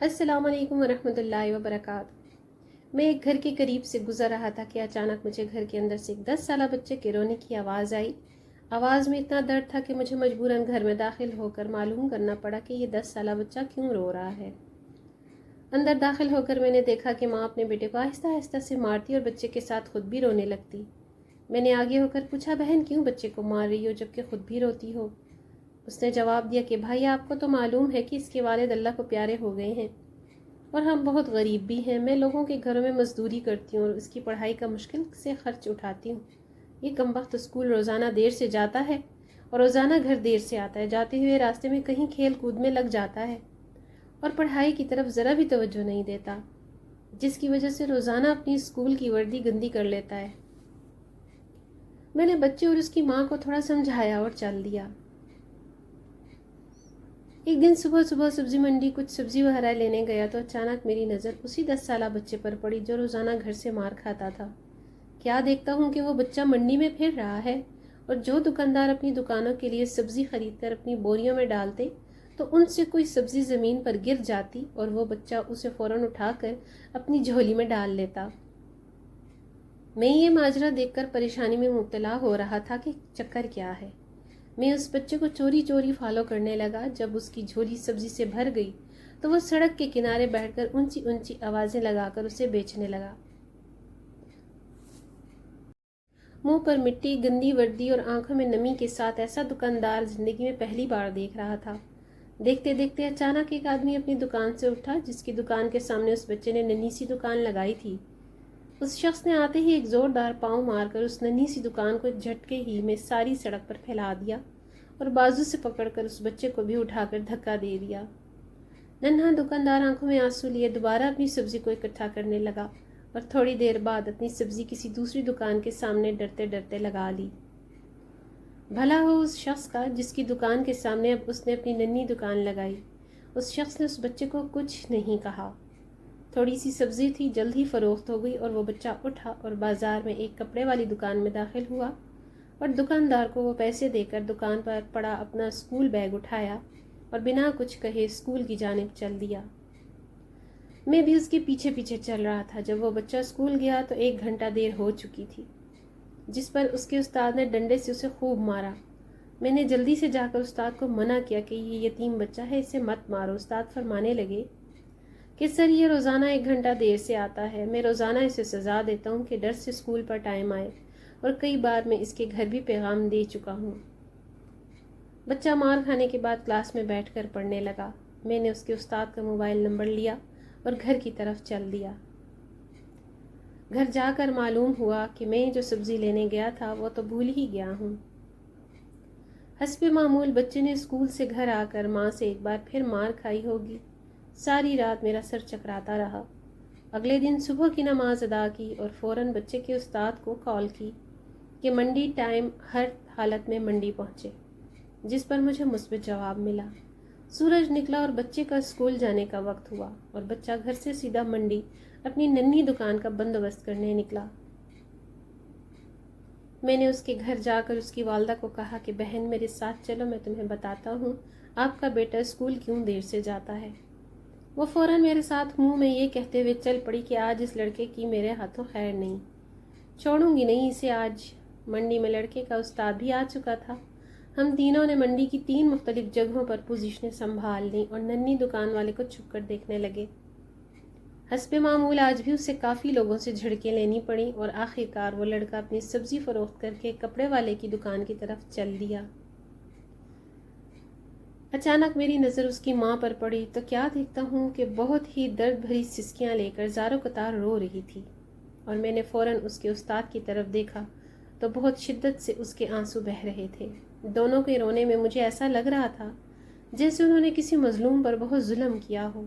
السلام علیکم ورحمۃ اللہ وبرکاتہ۔ میں ایک گھر کے قریب سے گزر رہا تھا کہ اچانک مجھے گھر کے اندر سے ایک 10 سالہ بچے کے رونے کی آواز آئی۔ آواز میں اتنا درد تھا کہ مجھے مجبوراً گھر میں داخل ہو کر معلوم کرنا پڑا کہ یہ 10 سالہ بچہ کیوں رو رہا ہے۔ اندر داخل ہو کر میں نے دیکھا کہ ماں اپنے بیٹے کو آہستہ آہستہ سے مارتی اور بچے کے ساتھ خود بھی رونے لگتی۔ میں نے آگے ہو کر پوچھا، بہن کیوں بچے کو مار رہی ہو جبکہ خود بھی روتی ہو؟ اس نے جواب دیا کہ بھائی آپ کو تو معلوم ہے کہ اس کے والد اللہ کو پیارے ہو گئے ہیں اور ہم بہت غریب بھی ہیں۔ میں لوگوں کے گھروں میں مزدوری کرتی ہوں اور اس کی پڑھائی کا مشکل سے خرچ اٹھاتی ہوں۔ یہ کمبخت اسکول روزانہ دیر سے جاتا ہے اور روزانہ گھر دیر سے آتا ہے۔ جاتے ہوئے راستے میں کہیں کھیل کود میں لگ جاتا ہے اور پڑھائی کی طرف ذرا بھی توجہ نہیں دیتا، جس کی وجہ سے روزانہ اپنی اسکول کی وردی گندی کر لیتا ہے۔ میں نے بچے اور اس کی ماں کو تھوڑا سمجھایا اور چل دیا۔ ایک دن صبح صبح سبزی منڈی کچھ سبزی وغیرہ لینے گیا تو اچانک میری نظر اسی 10 سالہ بچے پر پڑی جو روزانہ گھر سے مار کھاتا تھا۔ کیا دیکھتا ہوں کہ وہ بچہ منڈی میں پھر رہا ہے اور جو دکاندار اپنی دکانوں کے لیے سبزی خرید کر اپنی بوریوں میں ڈالتے تو ان سے کوئی سبزی زمین پر گر جاتی اور وہ بچہ اسے فوراً اٹھا کر اپنی جھولی میں ڈال لیتا۔ میں یہ ماجرا دیکھ کر پریشانی میں مبتلا ہو رہا تھا کہ چکر کیا ہے۔ میں اس بچے کو چوری چوری فالو کرنے لگا۔ جب اس کی جھولی سبزی سے بھر گئی تو وہ سڑک کے کنارے بیٹھ کر اونچی اونچی آوازیں لگا کر اسے بیچنے لگا۔ منہ پر مٹی، گندی وردی اور آنکھوں میں نمی کے ساتھ ایسا دکاندار زندگی میں پہلی بار دیکھ رہا تھا۔ دیکھتے دیکھتے اچانک ایک آدمی اپنی دکان سے اٹھا جس کی دکان کے سامنے اس بچے نے ننھی سی دکان لگائی تھی۔ اس شخص نے آتے ہی ایک زوردار پاؤں مار کر اس ننھی سی دکان کو جھٹکے ہی میں ساری سڑک پر پھیلا دیا اور بازو سے پکڑ کر اس بچے کو بھی اٹھا کر دھکا دے دیا۔ ننھا دکاندار آنکھوں میں آنسو لیے دوبارہ اپنی سبزی کو اکٹھا کرنے لگا اور تھوڑی دیر بعد اپنی سبزی کسی دوسری دکان کے سامنے ڈرتے ڈرتے لگا لی۔ بھلا ہو اس شخص کا جس کی دکان کے سامنے اب اس نے اپنی ننھی دکان لگائی۔ اس شخص نے اس بچے کو کچھ نہیں کہا۔ تھوڑی سی سبزی تھی، جلد ہی فروخت ہو گئی اور وہ بچہ اٹھا اور بازار میں ایک کپڑے والی دکان میں داخل ہوا اور دکاندار کو وہ پیسے دے کر دکان پر پڑا اپنا اسکول بیگ اٹھایا اور بنا کچھ کہے اسکول کی جانب چل دیا۔ میں بھی اس کے پیچھے پیچھے چل رہا تھا۔ جب وہ بچہ اسکول گیا تو 1 گھنٹہ دیر ہو چکی تھی، جس پر اس کے استاد نے ڈنڈے سے اسے خوب مارا۔ میں نے جلدی سے جا کر استاد کو منع کیا کہ یہ یتیم بچہ ہے، اسے مت مارو۔ استاد فرمانے لگے کہ سر یہ روزانہ 1 گھنٹہ دیر سے آتا ہے، میں روزانہ اسے سزا دیتا ہوں کہ ڈر سے اسکول پر ٹائم آئے اور کئی بار میں اس کے گھر بھی پیغام دے چکا ہوں۔ بچہ مار کھانے کے بعد کلاس میں بیٹھ کر پڑھنے لگا۔ میں نے اس کے استاد کا موبائل نمبر لیا اور گھر کی طرف چل دیا۔ گھر جا کر معلوم ہوا کہ میں جو سبزی لینے گیا تھا وہ تو بھول ہی گیا ہوں۔ حسب معمول بچے نے اسکول سے گھر آ کر ماں سے ایک بار پھر مار کھائی ہوگی۔ ساری رات میرا سر چکراتا رہا۔ اگلے دن صبح کی نماز ادا کی اور فوراً بچے کے استاد کو کال کی کہ منڈی ٹائم ہر حالت میں منڈی پہنچے، جس پر مجھے مثبت جواب ملا۔ سورج نکلا اور بچے کا اسکول جانے کا وقت ہوا اور بچہ گھر سے سیدھا منڈی اپنی ننھی دکان کا بندوبست کرنے نکلا۔ میں نے اس کے گھر جا کر اس کی والدہ کو کہا کہ بہن میرے ساتھ چلو، میں تمہیں بتاتا ہوں آپ کا بیٹا اسکول کیوں دیر سے جاتا ہے۔ وہ فوراً میرے ساتھ منہ میں یہ کہتے ہوئے چل پڑی کہ آج اس لڑکے کی میرے ہاتھوں خیر نہیں، چھوڑوں گی نہیں اسے آج۔ منڈی میں لڑکے کا استاد بھی آ چکا تھا۔ ہم تینوں نے منڈی کی 3 مختلف جگہوں پر پوزیشنیں سنبھال لیں اور ننھی دکان والے کو چھپ کر دیکھنے لگے۔ حسب معمول آج بھی اسے کافی لوگوں سے جھڑکیں لینی پڑیں اور آخرکار وہ لڑکا اپنی سبزی فروخت کر کے کپڑے والے کی دکان کی طرف چل دیا۔ اچانک میری نظر اس کی ماں پر پڑی تو کیا دیکھتا ہوں کہ بہت ہی درد بھری سسکیاں لے کر زاروں قطار رو رہی تھی، اور میں نے فوراً اس کے استاد کی طرف دیکھا تو بہت شدت سے اس کے آنسو بہہ رہے تھے۔ دونوں کے رونے میں مجھے ایسا لگ رہا تھا جیسے انہوں نے کسی مظلوم پر بہت ظلم کیا ہو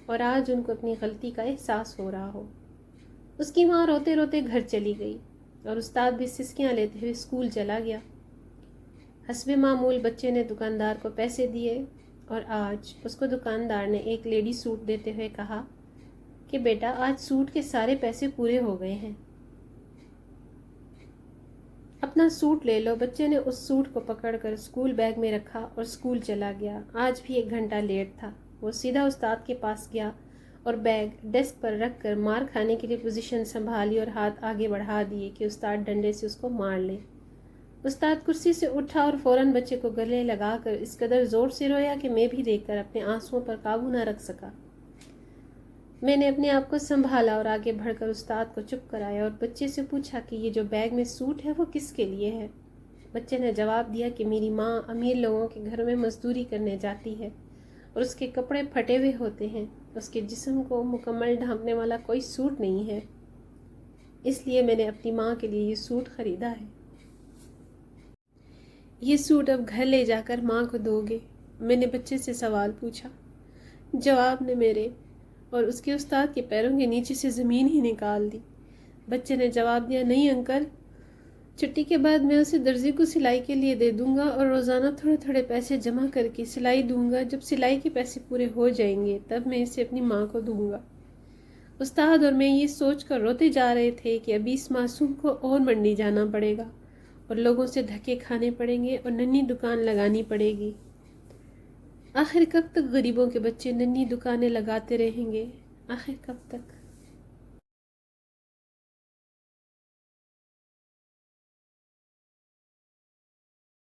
اور آج ان کو اپنی غلطی کا احساس ہو رہا ہو۔ اس کی ماں روتے روتے گھر چلی گئی اور استاد بھی سسکیاں لیتے ہوئے اسکول چلا گیا۔ حسب معمول بچے نے دکاندار کو پیسے دیے اور آج اس کو دکاندار نے ایک لیڈی سوٹ دیتے ہوئے کہا کہ بیٹا آج سوٹ کے سارے پیسے پورے ہو گئے ہیں، اپنا سوٹ لے لو۔ بچے نے اس سوٹ کو پکڑ کر اسکول بیگ میں رکھا اور اسکول چلا گیا۔ آج بھی 1 گھنٹہ لیٹ تھا۔ وہ سیدھا استاد کے پاس گیا اور بیگ ڈیسک پر رکھ کر مار کھانے کے لیے پوزیشن سنبھالی اور ہاتھ آگے بڑھا دیے کہ استاد ڈنڈے سے اس کو مار لے۔ استاد کرسی سے اٹھا اور فوراً بچے کو گلے لگا کر اس قدر زور سے رویا کہ میں بھی دیکھ کر اپنے آنسوؤں پر قابو نہ رکھ سکا۔ میں نے اپنے آپ کو سنبھالا اور آگے بڑھ کر استاد کو چپ کرایا اور بچے سے پوچھا کہ یہ جو بیگ میں سوٹ ہے وہ کس کے لیے ہے؟ بچے نے جواب دیا کہ میری ماں امیر لوگوں کے گھر میں مزدوری کرنے جاتی ہے اور اس کے کپڑے پھٹے ہوئے ہوتے ہیں، اس کے جسم کو مکمل ڈھانپنے والا کوئی سوٹ نہیں ہے، اس لیے میں نے اپنی ماں کے لیے یہ سوٹ خریدا ہے۔ یہ سوٹ اب گھر لے جا کر ماں کو دو گے؟ میں نے بچے سے سوال پوچھا۔ جواب نے میرے اور اس کے استاد کے پیروں کے نیچے سے زمین ہی نکال دی۔ بچے نے جواب دیا، نہیں انکل، چھٹی کے بعد میں اسے درزی کو سلائی کے لیے دے دوں گا اور روزانہ تھوڑے تھوڑے پیسے جمع کر کے سلائی دوں گا۔ جب سلائی کے پیسے پورے ہو جائیں گے تب میں اسے اپنی ماں کو دوں گا۔ استاد اور میں یہ سوچ کر روتے جا رہے تھے کہ ابھی اس معصوم کو اور منڈی جانا پڑے گا اور لوگوں سے دھکے کھانے پڑیں گے اور ننھی دکان لگانی پڑے گی۔ آخر کب تک غریبوں کے بچے ننھی دکانیں لگاتے رہیں گے؟ آخر کب تک؟